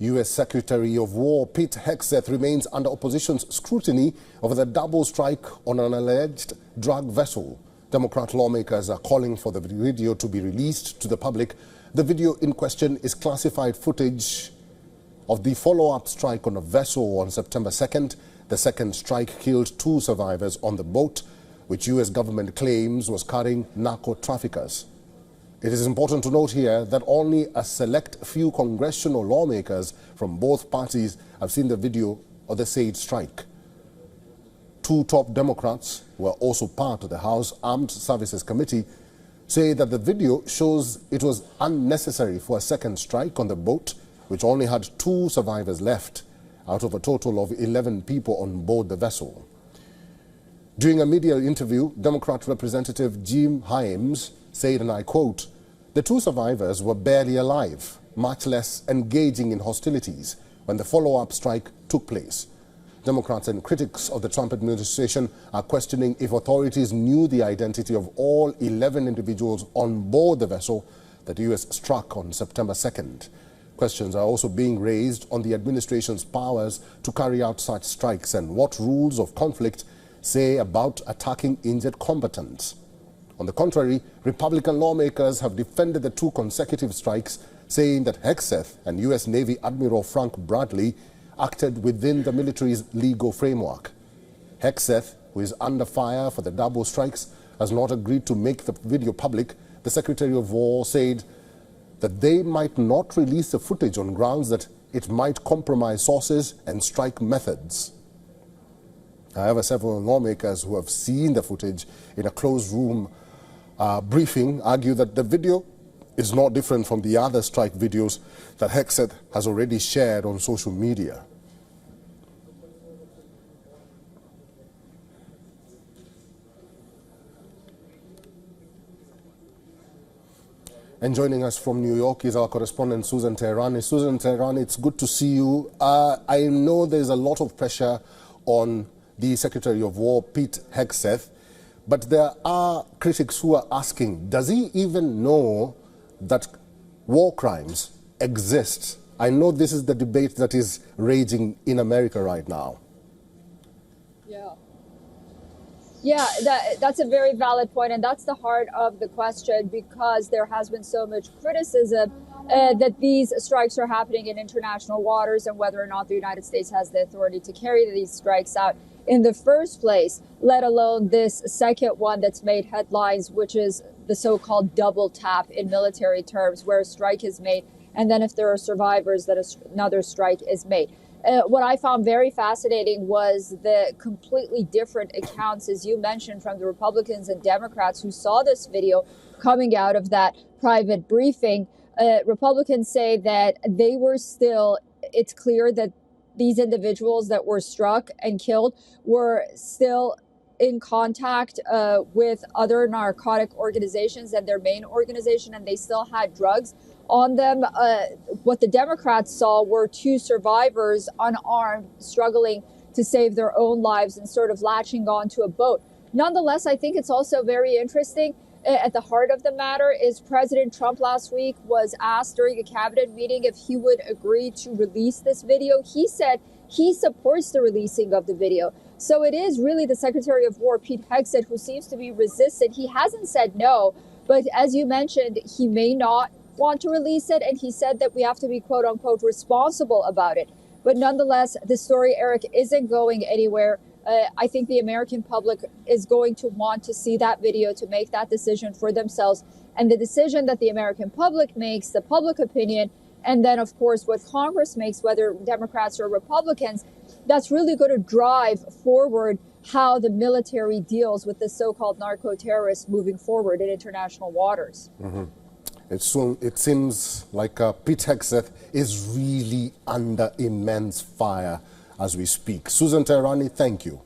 U.S. Secretary of War Pete Hegseth remains under opposition's scrutiny over the double strike on an alleged drug vessel. Democrat lawmakers are calling for the video to be released to the public. The video in question is classified footage of the follow-up strike on a vessel on September 2nd. The second strike killed 2 survivors on the boat, which U.S. government claims was carrying narco-traffickers. It is important to note here that only a select few congressional lawmakers from both parties have seen the video of the said strike. 2 top Democrats, who are also part of the House Armed Services Committee, say that the video shows it was unnecessary for a second strike on the boat, which only had 2 survivors left out of a total of 11 people on board the vessel. During a media interview, Democrat Representative Jim Himes said, and I quote, "The 2 survivors were barely alive, much less engaging in hostilities when the follow-up strike took place." Democrats and critics of the Trump administration are questioning if authorities knew the identity of all 11 individuals on board the vessel that the U.S. struck on September 2nd. Questions are also being raised on the administration's powers to carry out such strikes and what rules of conflict say about attacking injured combatants. On the contrary, Republican lawmakers have defended the 2 consecutive strikes, saying that Hegseth and U.S. Navy Admiral Frank Bradley acted within the military's legal framework. Hegseth, who is under fire for the double strikes, has not agreed to make the video public. The Secretary of War said that they might not release the footage on grounds that it might compromise sources and strike methods. However, several lawmakers who have seen the footage in a closed room briefing argue that the video is not different from the other strike videos that Hegseth has already shared on social media. And joining us from New York is our correspondent Susan Teherani. Susan Teherani, it's good to see you. I know there's a lot of pressure on the Secretary of War, Pete Hegseth, but there are critics who are asking, does he even know that war crimes exist? I know this is the debate that is raging in America right now. Yeah, that's a very valid point, and that's the heart of the question, because there has been so much criticism that these strikes are happening in international waters and whether or not the United States has the authority to carry these strikes out in the first place, let alone this second one that's made headlines, which is the so-called double tap in military terms, where a strike is made, and then if there are survivors, that another strike is made. What I found very fascinating was the completely different accounts, as you mentioned, from the Republicans and Democrats who saw this video coming out of that private briefing. Republicans say that they were still, it's clear that these individuals that were struck and killed were still in contact with other narcotic organizations and their main organization, and they still had drugs on them. What the Democrats saw were 2 survivors, unarmed, struggling to save their own lives and sort of latching onto a boat. Nonetheless, I think it's also very interesting. At the heart of the matter is President Trump last week was asked during a cabinet meeting if he would agree to release this video. He said he supports the releasing of the video. So it is really the Secretary of War, Pete Hegseth, who seems to be resistant. He hasn't said no, but as you mentioned, he may not want to release it. And he said that we have to be, quote unquote, responsible about it. But nonetheless, the story, Eric, isn't going anywhere. I think the American public is going to want to see that video to make that decision for themselves. And the decision that the American public makes, the public opinion, and then, of course, what Congress makes, whether Democrats or Republicans, that's really going to drive forward how the military deals with the so-called narco-terrorists moving forward in international waters. Mm-hmm. It seems like Pete Hegseth is really under immense fire as we speak. Susan Teherani, thank you.